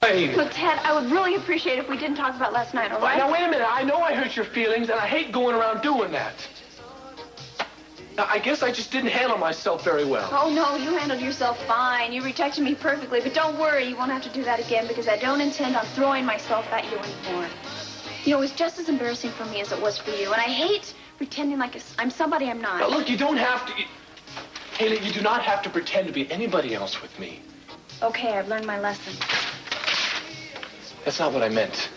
Elaine. Look, Ted, I would really appreciate if we didn't talk about last night, all right? Now, wait a minute. I know I hurt your feelings, and I hate going around doing that. Now, I guess I just didn't handle myself very well. Oh, no, you handled yourself fine. You protected me perfectly. But don't worry, you won't have to do that again because I don't intend on throwing myself at you anymore. You know, it was just as embarrassing for me as it was for you. And I hate pretending like I'm somebody I'm not. Now, look, you don't have to... Haley, you do not have to pretend to be anybody else with me. Okay, I've learned my lesson. That's not what I meant.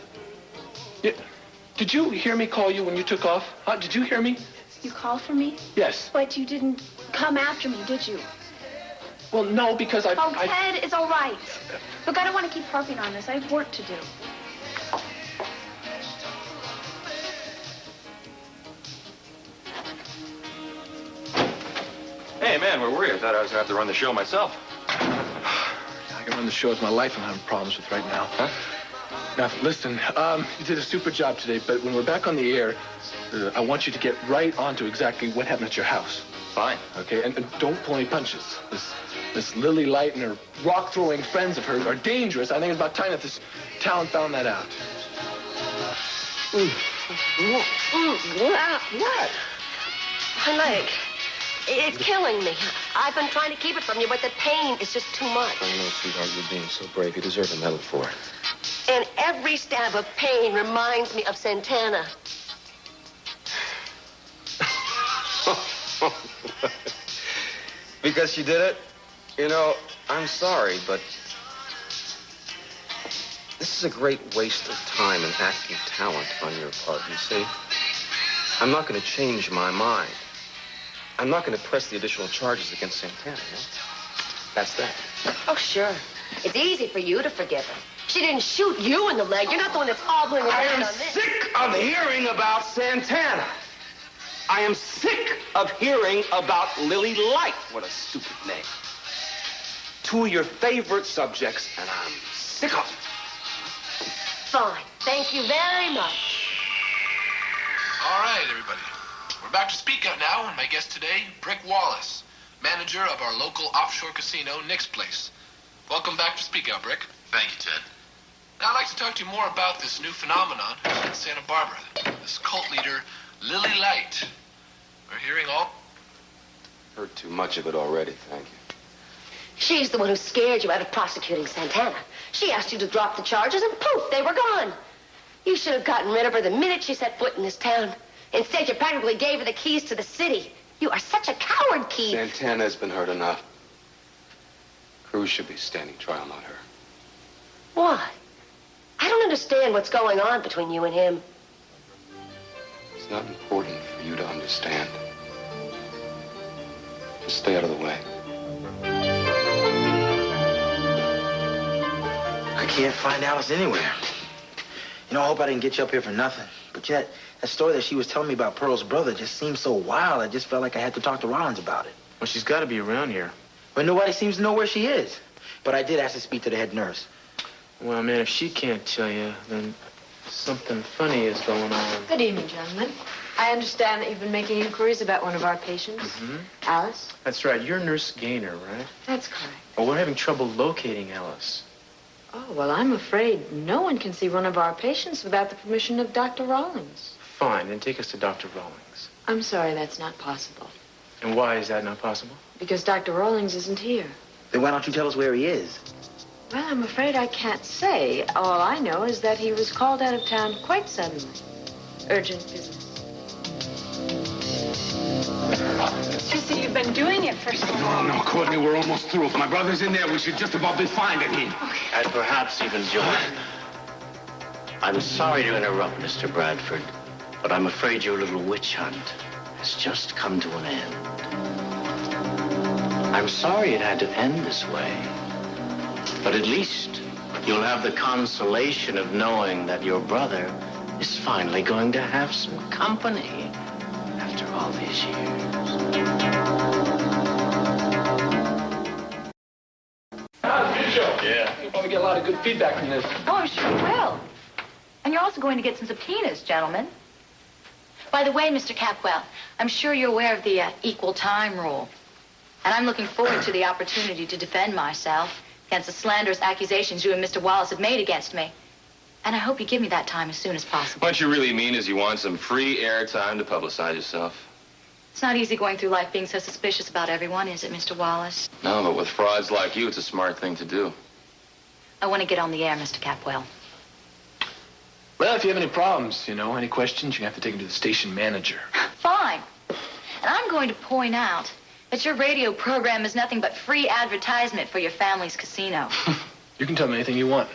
Did you hear me call you when you took off? Huh? Did you hear me? You called for me? Yes. But you didn't come after me, did you? Well, no, because Ted, it's all right. Look, I don't want to keep harping on this. I have work to do. Hey, man, where were you? I thought I was going to have to run the show myself. I can run the show as my life I'm having problems with right now. Huh? Now, listen, you did a super job today, but when we're back on the air, I want you to get right on to exactly what happened at your house. Fine. Okay, and don't pull any punches. This Lily Light and her rock-throwing friends of hers are dangerous. I think it's about time that this town found that out. What? My leg. It's killing me. I've been trying to keep it from you, but the pain is just too much. I know, sweetheart, you're being so brave. You deserve a medal for it. And every stab of pain reminds me of Santana. Because she did it? You know, I'm sorry, but this is a great waste of time and acting talent on your part, you see? I'm not going to change my mind. I'm not going to press the additional charges against Santana, no? That's that. Oh, sure. It's easy for you to forgive her. She didn't shoot you in the leg. You're not the one that's hobbling around I am on this. sick of hearing about Santana. I am sick of hearing about Lily Light. What a stupid name. Two of your favorite subjects, and I'm sick of it. Fine. Thank you very much. All right, everybody. We're back to Speak Up now, and my guest today, Brick Wallace, manager of our local offshore casino, Nick's Place. Welcome back to Speak Up, Brick. Thank you, Ted. Now, I'd like to talk to you more about this new phenomenon in Santa Barbara, this cult leader, Lily Light. We're hearing all... Heard too much of it already, thank you. She's the one who scared you out of prosecuting Santana. She asked you to drop the charges, and poof, they were gone. You should have gotten rid of her the minute she set foot in this town. Instead, you practically gave her the keys to the city. You are such a coward, Keith. Santana has been hurt enough. Cruz should be standing trial, not her. Why? I don't understand what's going on between you and him. It's not important for you to understand. Just stay out of the way. I can't find Alice anywhere. You know, I hope I didn't get you up here for nothing. But yet, that story that she was telling me about Pearl's brother just seemed so wild, I just felt like I had to talk to Rollins about it. Well, she's got to be around here. But nobody seems to know where she is. But I did ask to speak to the head nurse. Well, man, if she can't tell you, then something funny is going on. Good evening, gentlemen. I understand that you've been making inquiries about one of our patients, Alice. That's right. You're Nurse Gaynor, right? That's correct. Well, we're having trouble locating Alice. Oh, well, I'm afraid no one can see one of our patients without the permission of Dr. Rawlings. Fine, then take us to Dr. Rawlings. I'm sorry, that's not possible. And why is that not possible? Because Dr. Rawlings isn't here. Then why don't you tell us where he is? Well, I'm afraid I can't say. All I know is that he was called out of town quite suddenly. Urgent business. It's just that you've been doing it for so long. No, Courtney, we're almost through. If my brother's in there, we should just about be finding him. And perhaps even Joy. I'm sorry to interrupt, Mr. Bradford, but I'm afraid your little witch hunt has just come to an end. I'm sorry it had to end this way, but at least you'll have the consolation of knowing that your brother is finally going to have some company after all these years. Good show. Yeah. You'll probably get a lot of good feedback from this. Oh, I'm sure you will. And you're also going to get some subpoenas, gentlemen. By the way, Mr. Capwell, I'm sure you're aware of the equal time rule. And I'm looking forward to the opportunity to defend myself against the slanderous accusations you and Mr. Wallace have made against me. And I hope you give me that time as soon as possible. What you really mean is you want some free airtime to publicize yourself. It's not easy going through life being so suspicious about everyone, is it, Mr. Wallace? No, but with frauds like you, it's a smart thing to do. I want to get on the air, Mr. Capwell. Well, if you have any problems, any questions, you have to take them to the station manager. Fine. And I'm going to point out that your radio program is nothing but free advertisement for your family's casino. You can tell me anything you want.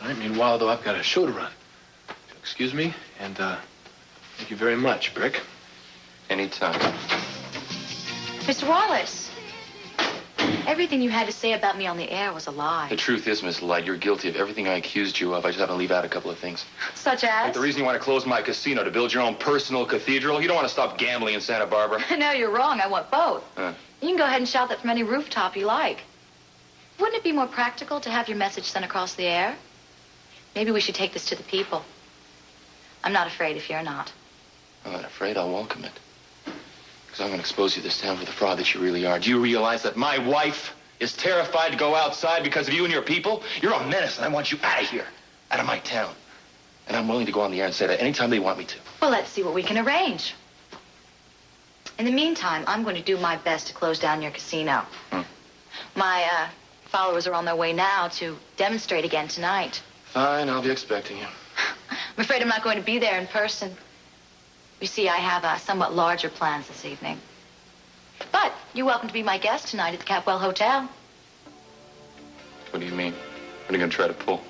All right, meanwhile, though, I've got a show to run. Excuse me, and thank you very much, Brick. Anytime. Mr. Wallace, everything you had to say about me on the air was a lie. The truth is, Miss Light, you're guilty of everything I accused you of. I just happen to leave out a couple of things. Such as? Like the reason you want to close my casino to build your own personal cathedral. You don't want to stop gambling in Santa Barbara. No, you're wrong. I want both. Huh. You can go ahead and shout that from any rooftop you like. Wouldn't it be more practical to have your message sent across the air? Maybe we should take this to the people. I'm not afraid if you're not. I'm not afraid. I'll welcome it. Because I'm going to expose you to this town for the fraud that you really are. Do you realize that my wife is terrified to go outside because of you and your people? You're a menace, and I want you out of here, out of my town. And I'm willing to go on the air and say that anytime they want me to. Well, let's see what we can arrange. In the meantime, I'm going to do my best to close down your casino. My followers are on their way now to demonstrate again tonight. Fine, I'll be expecting you. I'm afraid I'm not going to be there in person. You see, I have somewhat larger plans this evening. But you're welcome to be my guest tonight at the Capwell Hotel. What do you mean? What are you going to try to pull?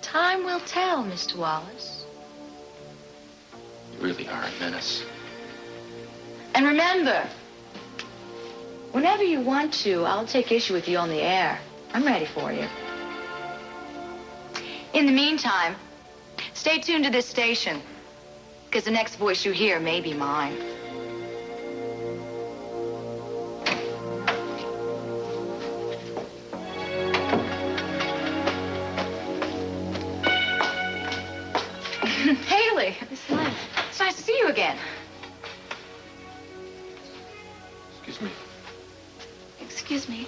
Time will tell, Mr. Wallace. You really are a menace. And remember, whenever you want to, I'll take issue with you on the air. I'm ready for you. In the meantime, stay tuned to this station, because the next voice you hear may be mine. Haley, it's nice to see you again. Excuse me. Excuse me.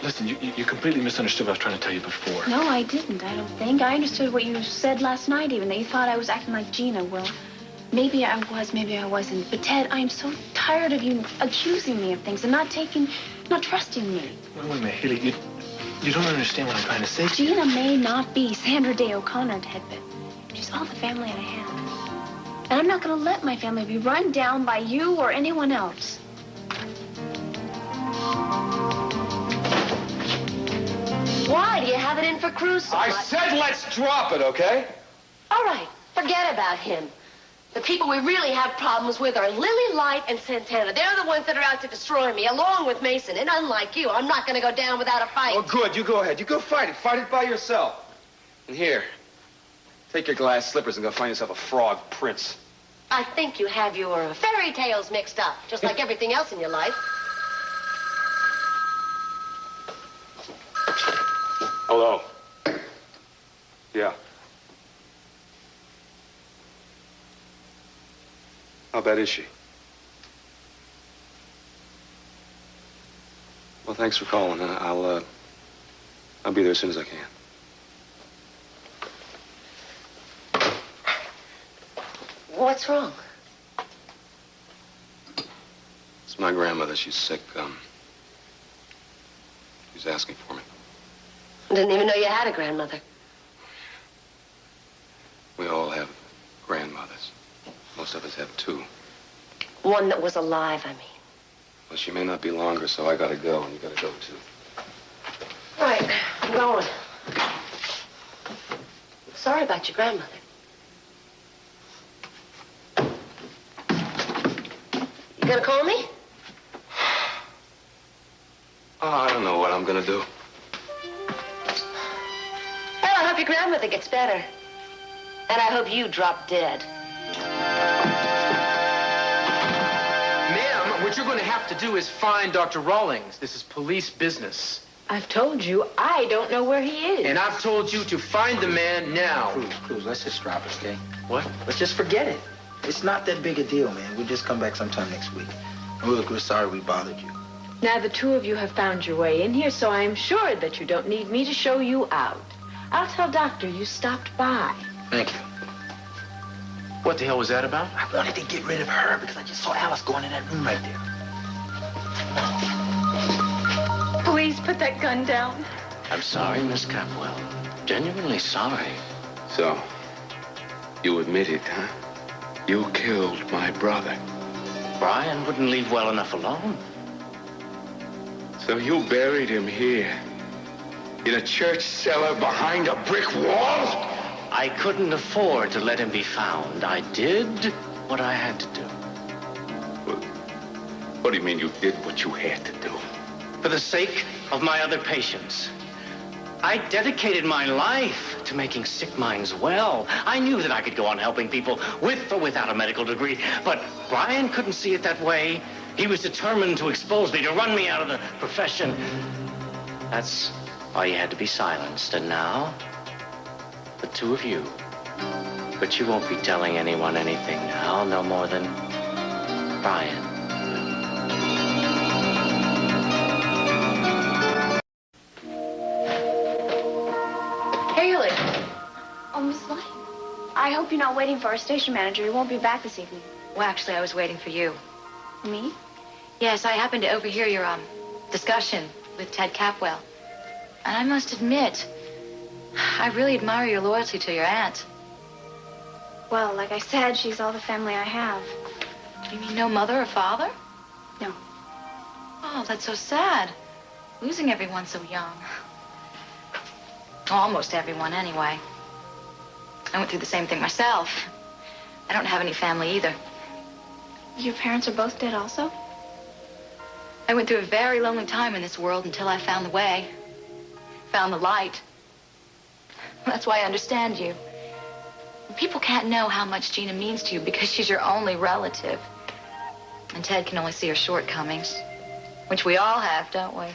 Listen, you completely misunderstood what I was trying to tell you before. No, I didn't, I don't think. I understood what you said last night, even, that you thought I was acting like Gina. Well, maybe I was, maybe I wasn't. But, Ted, I'm so tired of you accusing me of things and not trusting me. Wait a minute, Haley, you don't understand what I'm trying to say. Gina may not be Sandra Day O'Connor, Ted, but she's all the family I have. And I'm not going to let my family be run down by you or anyone else. Why? Do you have it in for Cruz? I said let's drop it, okay? All right, forget about him. The people we really have problems with are Lily Light and Santana. They're the ones that are out to destroy me, along with Mason. And unlike you, I'm not going to go down without a fight. Oh, good. You go ahead. You go fight it. Fight it by yourself. And here, take your glass slippers and go find yourself a frog prince. I think you have your fairy tales mixed up, just like everything else in your life. Hello. Yeah. How bad is she? Well, thanks for calling. I'll be there as soon as I can. What's wrong? It's my grandmother. She's sick. She's asking for me. I didn't even know you had a grandmother. We all have grandmothers. Most of us have two. One that was alive, I mean. Well, she may not be longer, so I gotta go, and you gotta go, too. Right, I'm going. Sorry about your grandmother. You gonna call me? Oh, I don't know what I'm gonna do. Well, I hope your grandmother gets better. And I hope you drop dead. Ma'am, what you're going to have to do is find Dr. Rawlings. This is police business. I've told you, I don't know where he is. And I've told you to find the man now. Cruz, let's just drop it, okay? What? Let's just forget it. It's not that big a deal, man. We'll just come back sometime next week. And look, we're sorry we bothered you. Now the two of you have found your way in here, so I am sure that you don't need me to show you out. I'll tell Doctor you stopped by. Thank you. What the hell was that about? I wanted to get rid of her because I just saw Alice going in that room right there. Please put that gun down. I'm sorry, Miss Capwell. Genuinely sorry. So, you admit it, huh? You killed my brother. Brian wouldn't leave well enough alone. So you buried him here, in a church cellar behind a brick wall? I couldn't afford to let him be found. I did what I had to do. What do you mean you did what you had to do? For the sake of my other patients. I dedicated my life to making sick minds well. I knew that I could go on helping people with or without a medical degree, but Brian couldn't see it that way. He was determined to expose me, to run me out of the profession. That's why he had to be silenced. And now, the two of you. But you won't be telling anyone anything now, no more than Brian. Haley. Oh, Miss Light. I hope you're not waiting for our station manager. He won't be back this evening. Well, actually, I was waiting for you. Me? Yes, I happened to overhear your discussion with Ted Capwell. And I must admit, I really admire your loyalty to your aunt. Well, like I said, she's all the family I have. You mean no mother or father? No. Oh, that's so sad. Losing everyone so young. Almost everyone, anyway. I went through the same thing myself. I don't have any family either. Your parents are both dead also? I went through a very lonely time in this world until I found the way. Found the light. That's why I understand you. People can't know how much Gina means to you because she's your only relative. And Ted can only see her shortcomings, which we all have, don't we?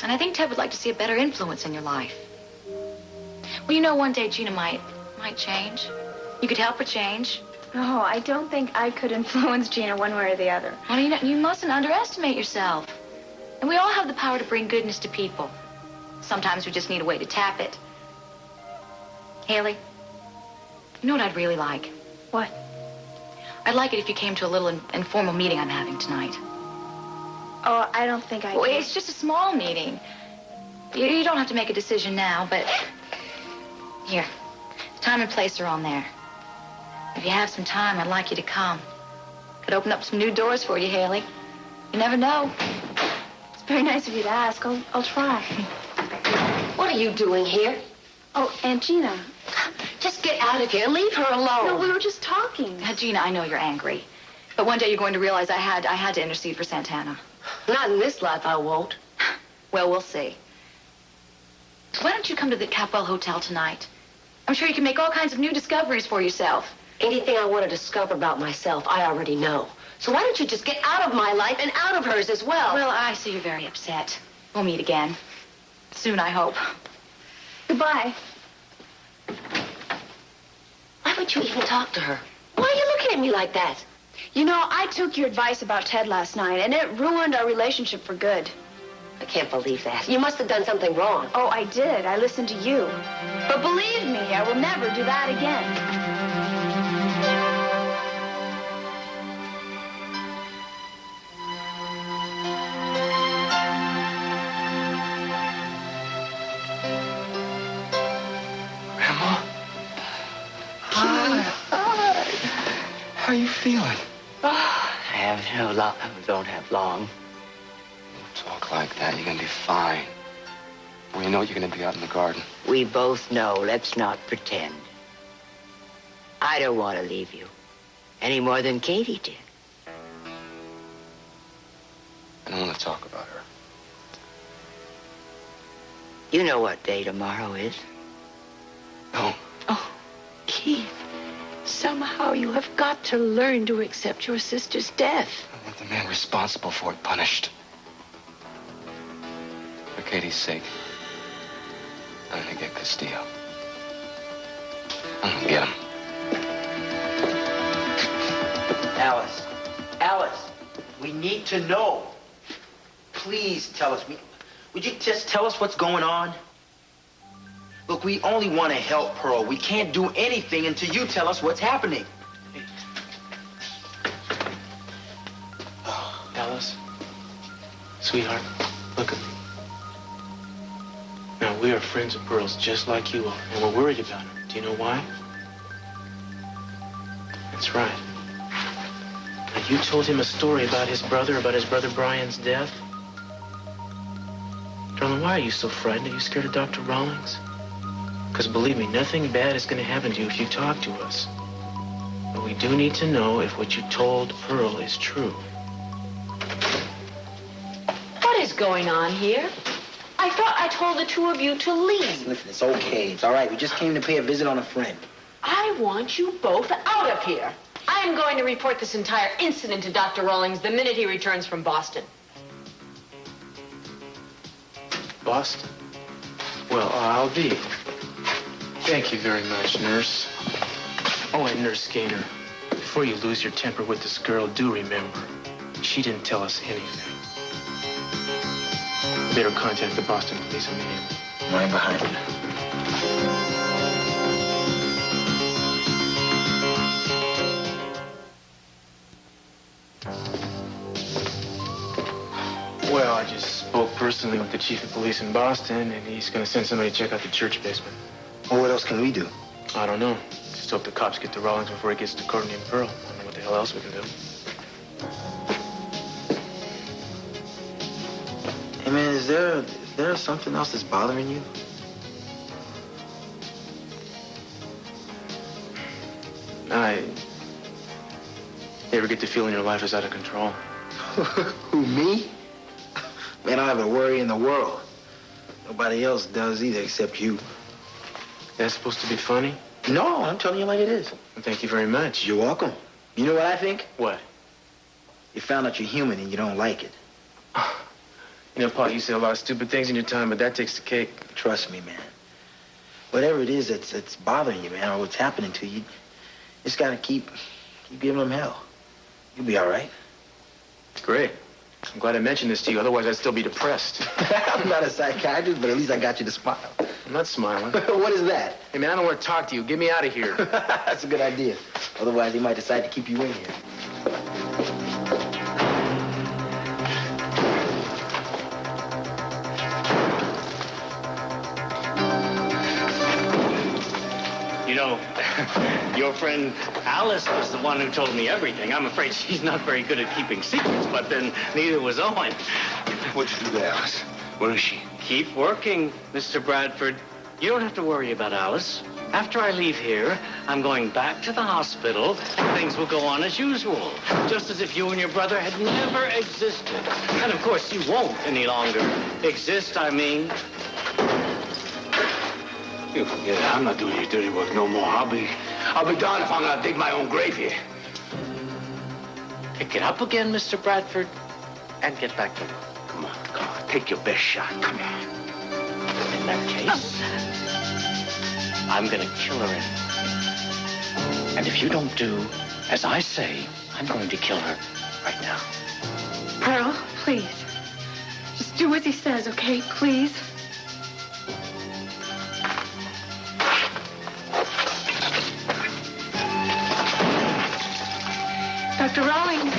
And I think Ted would like to see a better influence in your life. Well, you know, one day Gina might change. You could help her change. No, I don't think I could influence Gina one way or the other. Well, you mustn't underestimate yourself. And we all have the power to bring goodness to people. Sometimes we just need a way to tap it. Haley, you know what I'd really like? What? I'd like it if you came to a little informal meeting I'm having tonight. Oh, I don't think I Well, can. it's just a small meeting. You don't have to make a decision now, but... Here, time and place are on there. If you have some time, I'd like you to come. Could open up some new doors for you, Haley. You never know. It's very nice of you to ask. I'll try. What are you doing here? Oh, Aunt Gina. Just get out of here. Leave her alone. No, we were just talking. Gina, I know you're angry. But one day you're going to realize I had to intercede for Santana. Not in this life, I won't. Well, we'll see. Why don't you come to the Capwell Hotel tonight? I'm sure you can make all kinds of new discoveries for yourself. Anything I want to discover about myself, I already know. So why don't you just get out of my life and out of hers as well? Well, I see you're very upset. We'll meet again. Soon, I hope. Goodbye. Why would you even talk to her? Why are you looking at me like that? You know, I took your advice about Ted last night, and it ruined our relationship for good. I can't believe that. You must have done something wrong. Oh, I did. I listened to you. But believe me, I will never do that again. How are you feeling? Don't have long. Talk like that, you're gonna be fine. Well, you know you're gonna be out in the garden. We both know. Let's not pretend. I don't want to leave you any more than Katie did. I don't want to talk about her. You know what day tomorrow is? No. Oh, Keith, somehow you have got to learn to accept your sister's death. I want the man responsible for it punished. For Katie's sake, I'm gonna get Castillo. I'm gonna get him. Alice. Alice. We need to know. Please tell us. Would you just tell us what's going on? Look, we only want to help Pearl. We can't do anything until you tell us what's happening. Alice, sweetheart, look at me. Now, we are friends of Pearl's just like you are, and we're worried about her. Do you know why? That's right. Now, you told him a story about his brother Brian's death. Darling, why are you so frightened? Are you scared of Dr. Rawlings? Because believe me, nothing bad is going to happen to you if you talk to us. But we do need to know if what you told Pearl is true. What is going on here? I thought I told the two of you to leave. Listen, it's okay. It's all right. We just came to pay a visit on a friend. I want you both out of here. I am going to report this entire incident to Dr. Rawlings the minute he returns from Boston. Boston? Well, I'll be. Thank you very much, Nurse. Oh, and Nurse Gaynor, before you lose your temper with this girl, do remember, she didn't tell us anything. You better contact the Boston police immediately. Right behind you. Well, I just spoke personally with the chief of police in Boston, and he's going to send somebody to check out the church basement. Well, what else can we do? I don't know. Just hope the cops get to Rawlings before it gets to Courtney and Pearl. I don't know what the hell else we can do. Hey, man, is there something else that's bothering you? You ever get the feeling your life is out of control? Who, me? Man, I don't have a worry in the world. Nobody else does either except you. That's supposed to be funny? No, I'm telling you like it is. Well, thank you very much. You're welcome. You know what I think? What? You found out you're human and you don't like it. You know, Pa, you say a lot of stupid things in your time, but that takes the cake. Trust me, man. Whatever it is that's bothering you, man, or what's happening to you, just gotta keep giving them hell. You'll be all right. Great. I'm glad I mentioned this to you. Otherwise, I'd still be depressed. I'm not a psychiatrist, but at least I got you to smile. I'm not smiling. What is that? Hey, man, I don't want to talk to you. Get me out of here. That's a good idea. Otherwise, they might decide to keep you in here. You know, your friend Alice was the one who told me everything. I'm afraid she's not very good at keeping secrets, but then neither was Owen. What'd you do to Alice? Where is she? Keep working, Mr. Bradford. You don't have to worry about Alice. After I leave here, I'm going back to the hospital, and things will go on as usual. Just as if you and your brother had never existed. And, of course, you won't any longer exist, I mean. You forget it. I'm not doing your dirty work no more. I'll be darned if I'm gonna dig my own grave here. Pick it up again, Mr. Bradford, and get back to work. Come on. Take your best shot. Come on. In that case, I'm gonna kill her anyway. And if you don't do as I say, I'm going to kill her right now. Pearl, please. Just do as he says, okay? Please. Dr. Rawlings,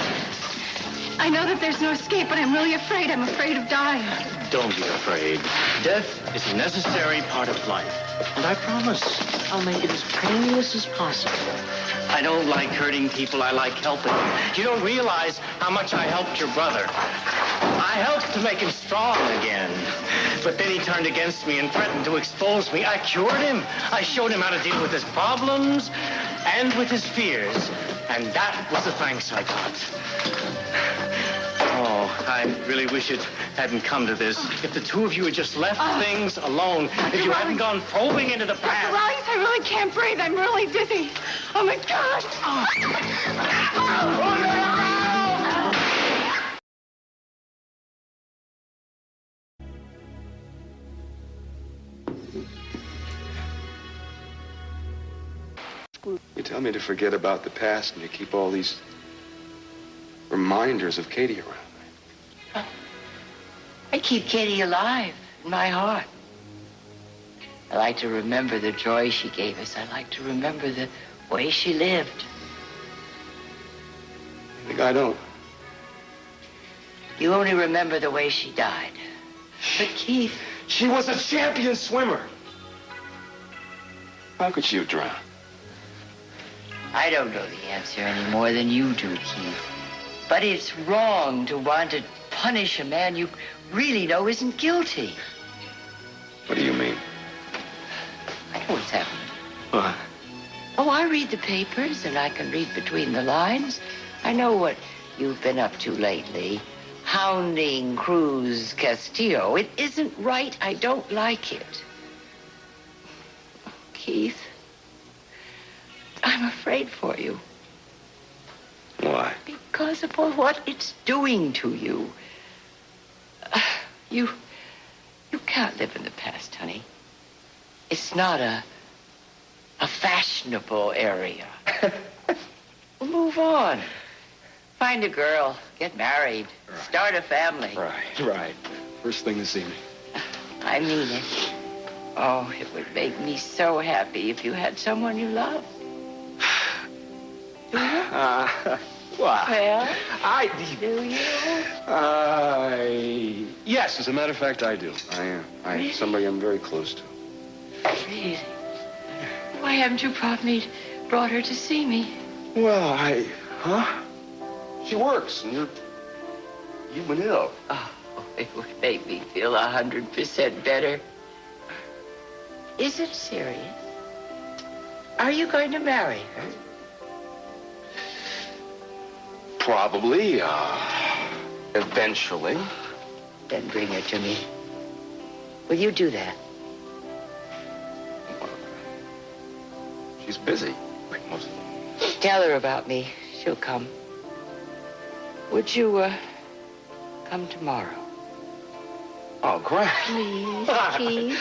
I know that there's no escape, but I'm really afraid. I'm afraid of dying. Don't be afraid. Death is a necessary part of life. And I promise I'll make it as painless as possible. I don't like hurting people. I like helping them. You don't realize how much I helped your brother. I helped to make him strong again. But then he turned against me and threatened to expose me. I cured him. I showed him how to deal with his problems and with his fears. And that was the thanks I got. Oh, I really wish it hadn't come to this. If the two of you had just left things alone, if you hadn't gone probing into the past. Dr. Rawlings, I really can't breathe. I'm really dizzy. Oh, my God. You tell me to forget about the past and you keep all these reminders of Katie around. I keep Katie alive in my heart. I like to remember the joy she gave us. I like to remember the way she lived. I think I don't. You only remember the way she died. But Keith... She was a champion swimmer. How could she have drowned? I don't know the answer any more than you do, Keith. But it's wrong to want to punish a man you really know isn't guilty. What do you mean? I know what's happening. What? Oh, I read the papers, and I can read between the lines. I know what you've been up to lately. Hounding Cruz Castillo. It isn't right. I don't like it. Keith, I'm afraid for you. Why? Because of what it's doing to you. You can't live in the past, honey. It's not a fashionable area. Move on. Find a girl, get married, start a family. Right. First thing this evening. I mean it. Oh, it would make me so happy if you had someone you love. Do you? What? Well, do you? Yes, as a matter of fact, I do. I am. Really? Somebody I'm very close to. Really? Why haven't you brought her to see me? Well, She works, and you've been ill. Oh, it would make me feel 100% better. Is it serious? Are you going to marry her? Probably, eventually. Then bring her to me. Will you do that? She's busy. Tell her about me. She'll come. Would you, come tomorrow? Oh, Grant. Please, Keith.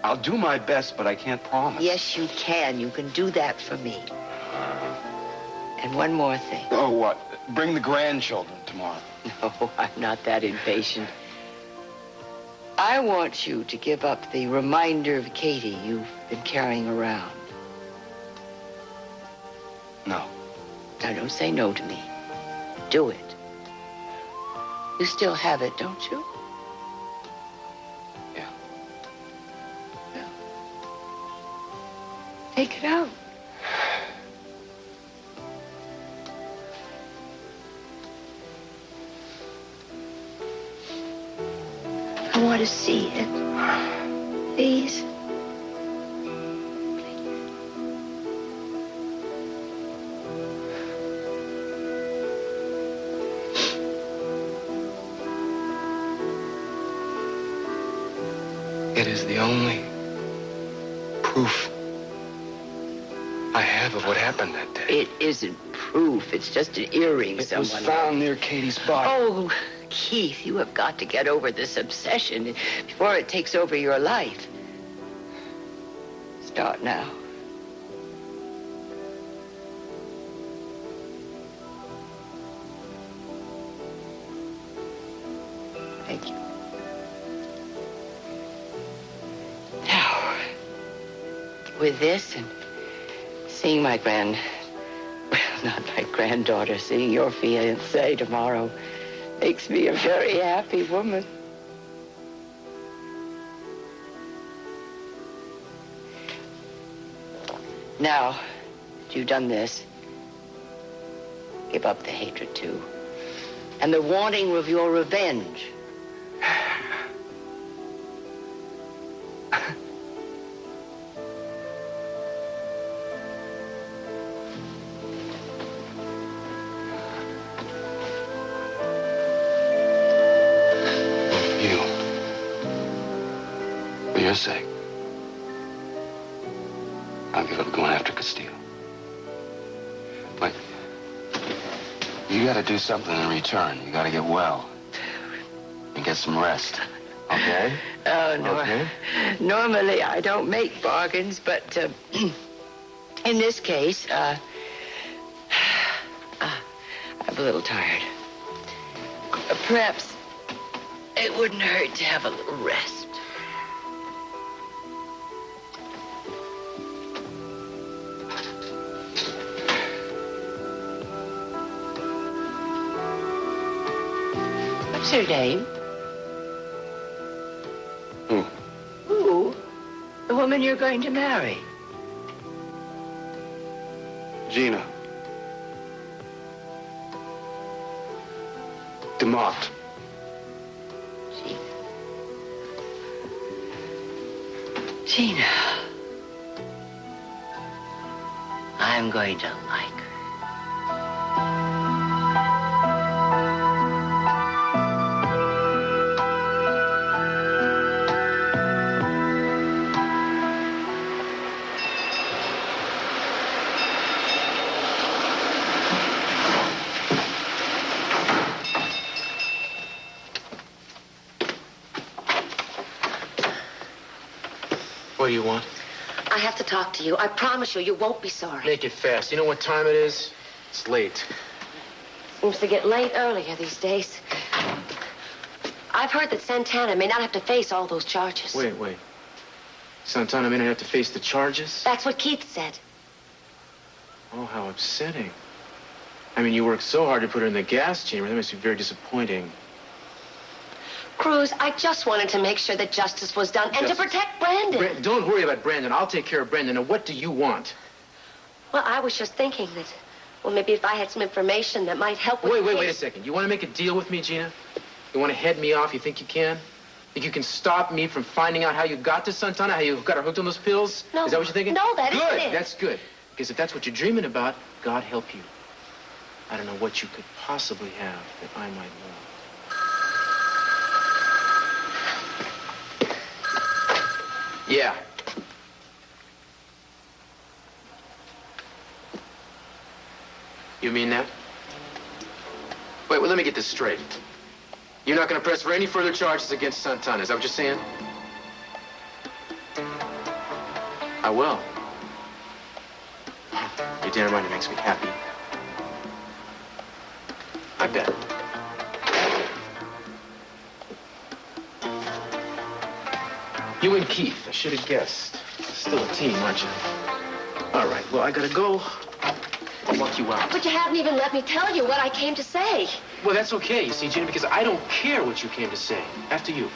I'll do my best, but I can't promise. Yes, you can. You can do that for me. And one more thing. Oh, what? Bring the grandchildren tomorrow. No, I'm not that impatient. I want you to give up the reminder of Katie you've been carrying around. No. Now, don't say no to me. Do it. You still have it, don't you? Yeah. Well, take it out. I want to see it. Please. It is the only proof I have of what happened that day. It isn't proof. It's just an earring It someone... was found near Katie's body. Oh, Keith, you have got to get over this obsession before it takes over your life. Start now. Thank you. Now, with this and seeing my not my granddaughter, seeing your fiancé tomorrow makes me a very happy woman. Now that you've done this, give up the hatred too. And the wanting of your revenge. For your sake, I'll give up going after Castillo. But you gotta do something in return. You gotta get well and get some rest. Okay? Oh, no. Okay. Normally, I don't make bargains, but in this case, I'm a little tired. Perhaps it wouldn't hurt to have a little rest. What's her name? Who? Who? The woman you're going to marry. Gina. DeMott. Gina. I'm going to like her. What do you want? I have to talk to you. I promise you won't be sorry. Make it fast. You know what time it is? It's late. Seems to get late earlier these days. I've heard that Santana may not have to face all those charges. Wait. Santana may not have to face the charges? That's what Keith said. Oh, how upsetting. I mean, you worked so hard to put her in the gas chamber. That must be very disappointing. Cruz, I just wanted to make sure that justice was done and to protect Brandon. Don't worry about Brandon. I'll take care of Brandon. Now, what do you want? Well, I was just thinking that, well, maybe if I had some information that might help with Wait a second. You want to make a deal with me, Gina? You want to head me off? You think you can? Think you can stop me from finding out how you got to Santana, how you got her hooked on those pills? No. Is that what you're thinking? No, that isn't Good. it. That's good. Because if that's what you're dreaming about, God help you. I don't know what you could possibly have that I might want. Yeah. You mean that? Wait, well, let me get this straight. You're not going to press for any further charges against Santana. Is that what you're saying? I will. You're damn right it makes me happy. I bet. You and Keith, I should have guessed. Still a team, aren't you? All right, well, I gotta go. I'll walk you out. But you haven't even let me tell you what I came to say. Well, that's okay, you see, Gina, because I don't care what you came to say. After you.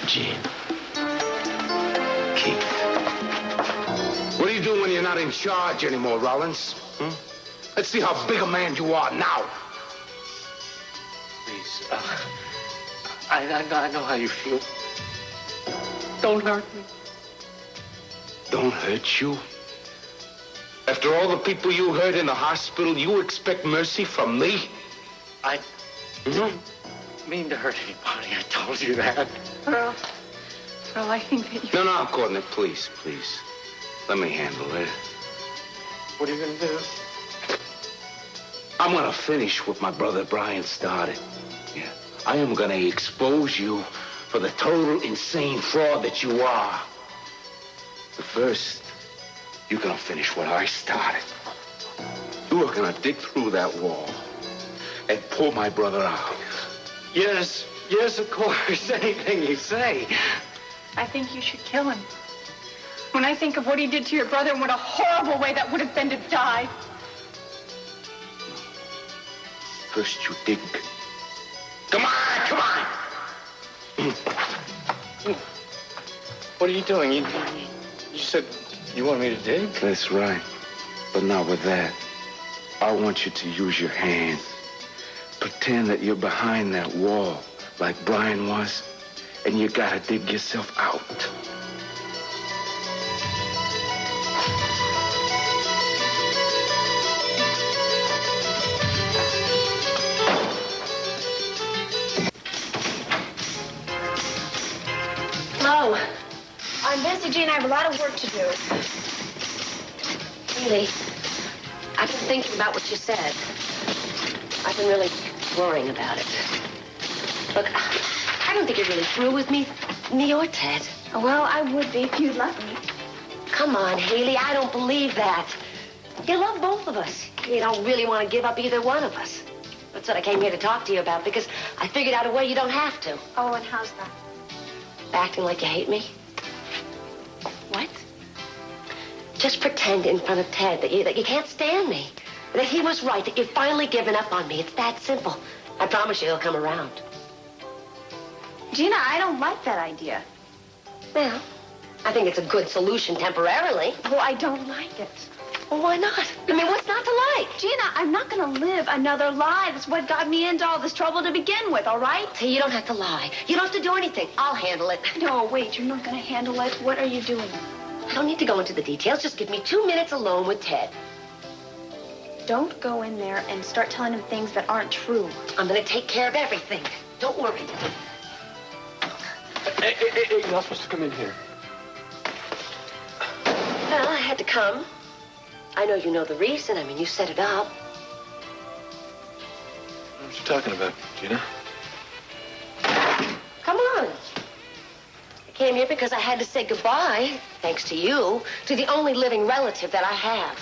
Gene. Keith. What do you do when you're not in charge anymore, Rollins? Let's see how big a man you are now. Please, I know how you feel. Don't hurt me. Don't hurt you? After all the people you hurt in the hospital, you expect mercy from me? I didn't mean to hurt anybody. I told you that. Earl, I think that you... No, Courtney, please. Let me handle it. What are you gonna do? I'm gonna finish what my brother Brian started. Yeah. I am gonna expose you for the total insane fraud that you are. But first, you're gonna finish what I started. You are gonna dig through that wall and pull my brother out. Yes, of course. Anything you say. I think you should kill him. When I think of what he did to your brother and what a horrible way that would have been to die. First you dig. Come on! What are you doing? You said you want me to dig? That's right. But not with that. I want you to use your hands. Pretend that you're behind that wall, like Brian was, and you gotta dig yourself out. Hello. I'm busy, Gene. I have a lot of work to do. Really, I've been thinking about what you said. I've been really worrying about it. Look, I don't think you're really through with me or Ted. Well, I would be if you'd let me. Come on, Haley, I don't believe that. You love both of us. You don't really want to give up either one of us. That's what I came here to talk to you about, because I figured out a way you don't have to. Oh, and how's that? Acting like you hate me. What? Just pretend in front of Ted that you can't stand me. That he was right, that you've finally given up on me. It's that simple. I promise you he'll come around. Gina, I don't like that idea. Well, I think it's a good solution temporarily. Oh, I don't like it. Well, why not? I mean, what's not to like? Gina, I'm not going to live another lie. That's what got me into all this trouble to begin with, all right? Hey, you don't have to lie. You don't have to do anything. I'll handle it. No, wait, you're not going to handle it. What are you doing? I don't need to go into the details. Just give me 2 minutes alone with Ted. Don't go in there and start telling him things that aren't true. I'm going to take care of everything. Don't worry. Hey, you're not supposed to come in here. Well, I had to come. I know you know the reason. I mean, you set it up. What you talking about, Gina? Come on. I came here because I had to say goodbye, thanks to you, to the only living relative that I have.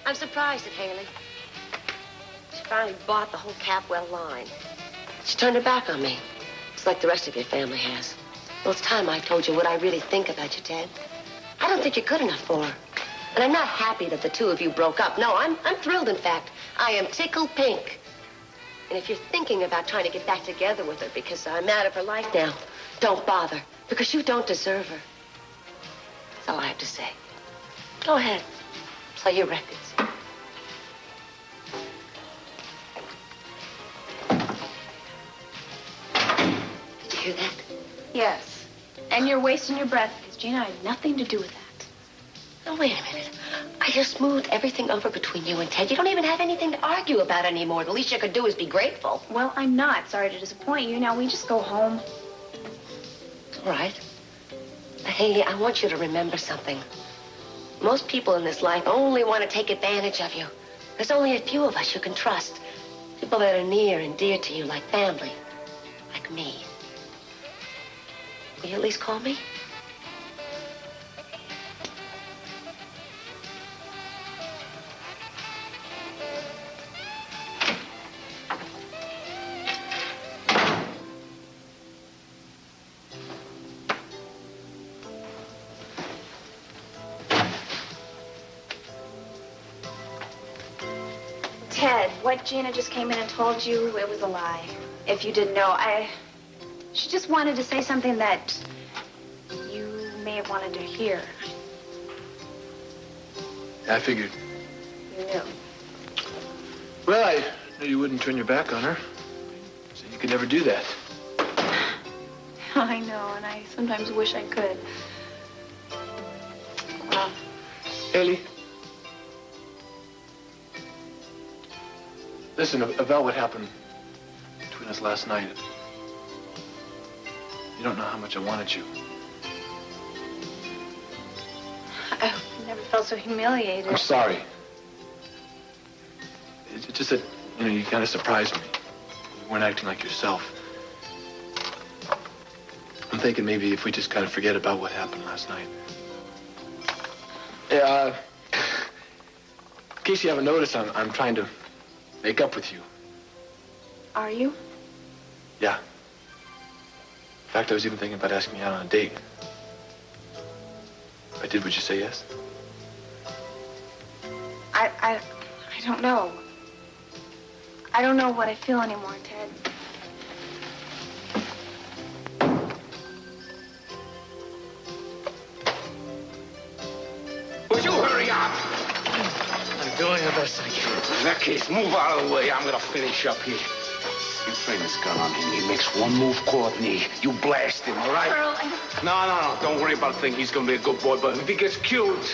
I'm surprised at Haley. She finally bought the whole Capwell line. She turned her back on me. It's like the rest of your family has. Well, it's time I told you what I really think about you, Ted. I don't think you're good enough for her. And I'm not happy that the two of you broke up. No, I'm thrilled, in fact. I am tickled pink. And if you're thinking about trying to get back together with her because I'm out of her life now, don't bother, because you don't deserve her. That's all I have to say. Go ahead. Play your records. Did you hear that? Yes. And you're wasting your breath, because Gina, I had nothing to do with that. Now, wait a minute. I just smoothed everything over between you and Ted. You don't even have anything to argue about anymore. The least you could do is be grateful. Well, I'm not. Sorry to disappoint you. Now, we just go home. All right. Haley, I want you to remember something. Most people in this life only want to take advantage of you. There's only a few of us you can trust. People that are near and dear to you, like family. Like me. Will you at least call me? Ted, what Gina just came in and told you, it was a lie. If you didn't know, she just wanted to say something that you may have wanted to hear. I figured. You knew. Well, I knew you wouldn't turn your back on her. So you could never do that. I know, and I sometimes wish I could. Well, Haley. Listen, about what happened between us last night. You don't know how much I wanted you. I've never felt so humiliated. I'm sorry. It's just that, you kind of surprised me. You weren't acting like yourself. I'm thinking maybe if we just kind of forget about what happened last night. Yeah, in case you haven't noticed, I'm trying to make up with you. Are you? Yeah. In fact, I was even thinking about asking you out on a date. If I did, would you say yes? I don't know. I don't know what I feel anymore, Ted. Would you hurry up? I'm doing the best I can. In that case, move out of the way. I'm gonna finish up here. You train this gun on him. He makes one move, Courtney. You blast him, all right? Earl, No. Don't worry about a thing. He's gonna be a good boy, but if he gets killed,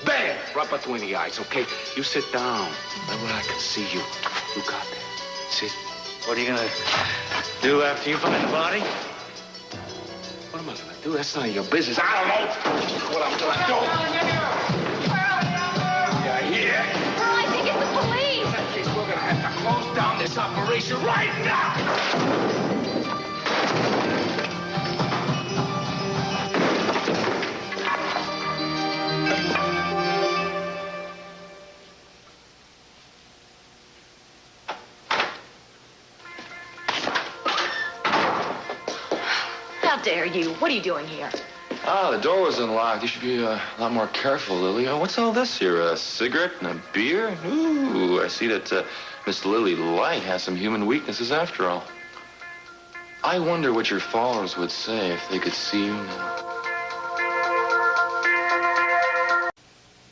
bam! Right between the eyes, okay? You sit down. That way I can see you. You got that. Sit. What are you gonna do after you find the body? What am I gonna do? That's none of your business. I don't know what I'm gonna do. Yeah, here. Earl, I think it's the police. In that case, we're gonna have to close down this operation right now. you? What are you doing here? Ah, the door was unlocked. You should be a lot more careful, Lily. Oh, what's all this here? A cigarette and a beer? Ooh, I see that Miss Lily Light has some human weaknesses after all. I wonder what your followers would say if they could see you now.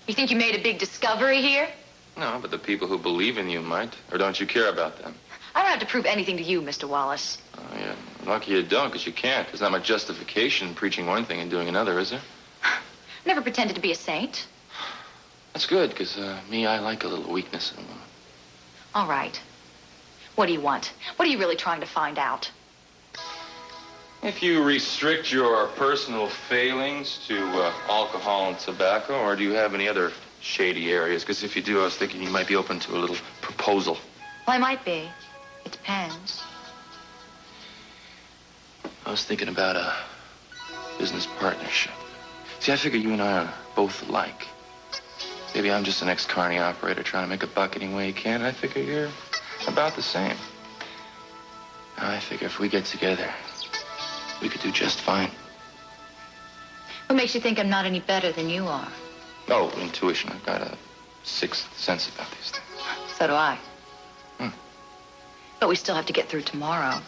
You think you made a big discovery here? No, but the people who believe in you might. Or don't you care about them? I don't have to prove anything to you, Mr. Wallace. Oh, yeah. Lucky you don't, because you can't. There's not much justification in preaching one thing and doing another, is there? Never pretended to be a saint. That's good, because me, I like a little weakness in a woman. All right. What do you want? What are you really trying to find out? If you restrict your personal failings to alcohol and tobacco, or do you have any other shady areas? Because if you do, I was thinking you might be open to a little proposal. Well, I might be. It depends. I was thinking about a business partnership. See, I figure you and I are both alike. Maybe I'm just an ex-carny operator trying to make a buck any way he can. I figure you're about the same. I figure if we get together, we could do just fine. What makes you think I'm not any better than you are? Oh, intuition. I've got a sixth sense about these things. So do I. But we still have to get through tomorrow.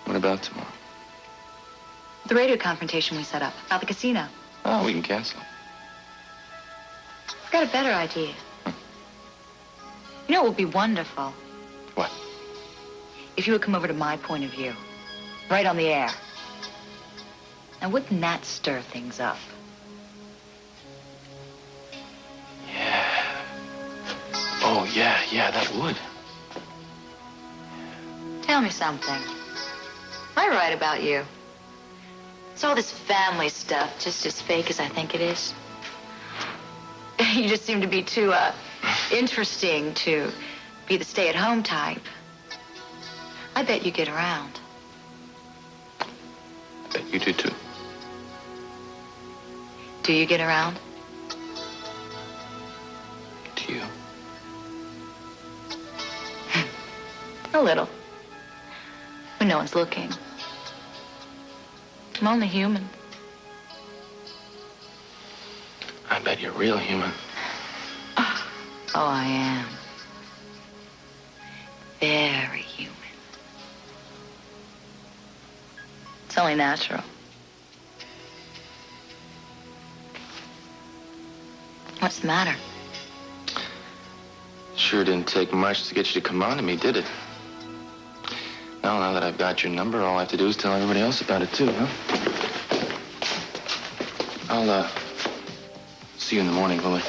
What about tomorrow? The radio confrontation we set up about the casino. Oh, we can cancel. I've got a better idea. You know, it would be wonderful. What? If you would come over to my point of view. Right on the air. Now, wouldn't that stir things up? Yeah. Oh, yeah, that would. Tell me something. Am I right about you? Is all this family stuff just as fake as I think it is? You just seem to be too, interesting to be the stay-at-home type. I bet you get around. I bet you do, too. Do you get around? Do you? A little. When no one's looking. I'm only human. I bet you're real human. Oh, I am. Very human. It's only natural. What's the matter? Sure didn't take much to get you to come on to me, did it? Well, now that I've got your number, all I have to do is tell everybody else about it, too, huh? I'll, see you in the morning, Lily.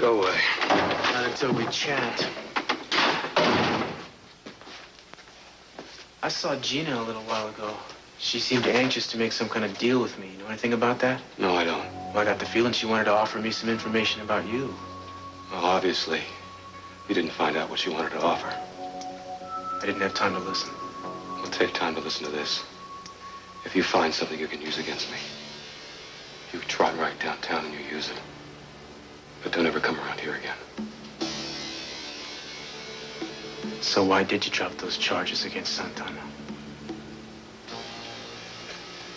Go away. Not until we chat. I saw Gina a little while ago. She seemed anxious to make some kind of deal with me. You know anything about that? No, I don't. Well, I got the feeling she wanted to offer me some information about you. Well, obviously, you didn't find out what she wanted to offer. I didn't have time to listen. Well, take time to listen to this. If you find something you can use against me, you trot right downtown and you use it. But don't ever come around here again. So why did you drop those charges against Santana?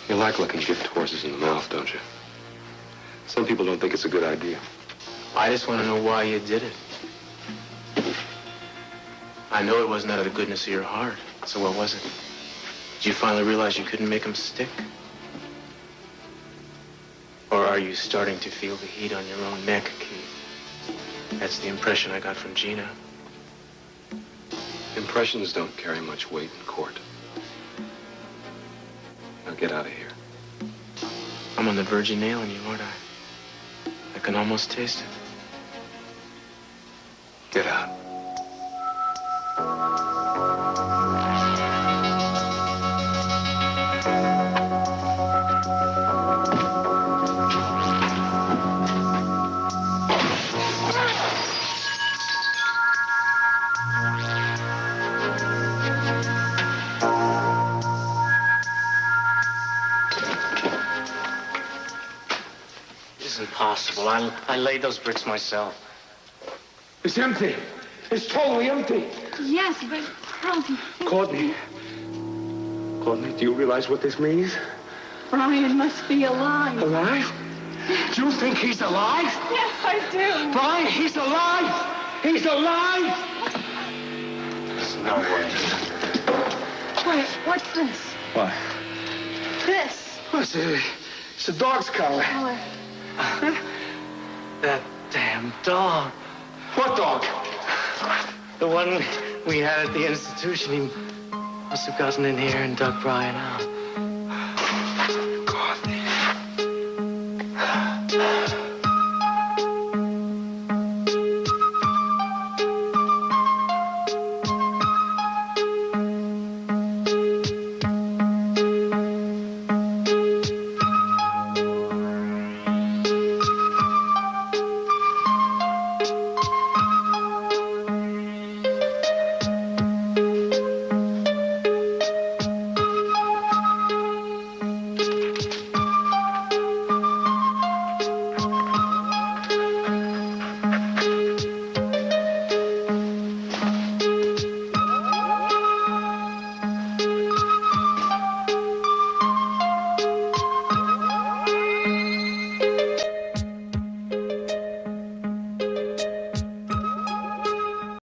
You like looking gift horses in the mouth, don't you? Some people don't think it's a good idea. I just want to know why you did it. I know it wasn't out of the goodness of your heart. So what was it? Did you finally realize you couldn't make them stick? Or are you starting to feel the heat on your own neck, Keith? That's the impression I got from Gina. Impressions don't carry much weight in court. Now get out of here. I'm on the verge of nailing you, aren't I? I can almost taste it. Get out. isn't possible. I laid those bricks myself. It's empty. It's totally empty. Yes, but Carlton... Courtney. Courtney, do you realize what this means? Brian must be alive. Alive? Do you think he's alive? Yes, I do. Brian, he's alive! He's alive! There's no way. Wait, what's this? What? This. What's it? It's a dog's collar. That damn dog. What dog? The one we had at the institution. He must have gotten in here and dug Brian out.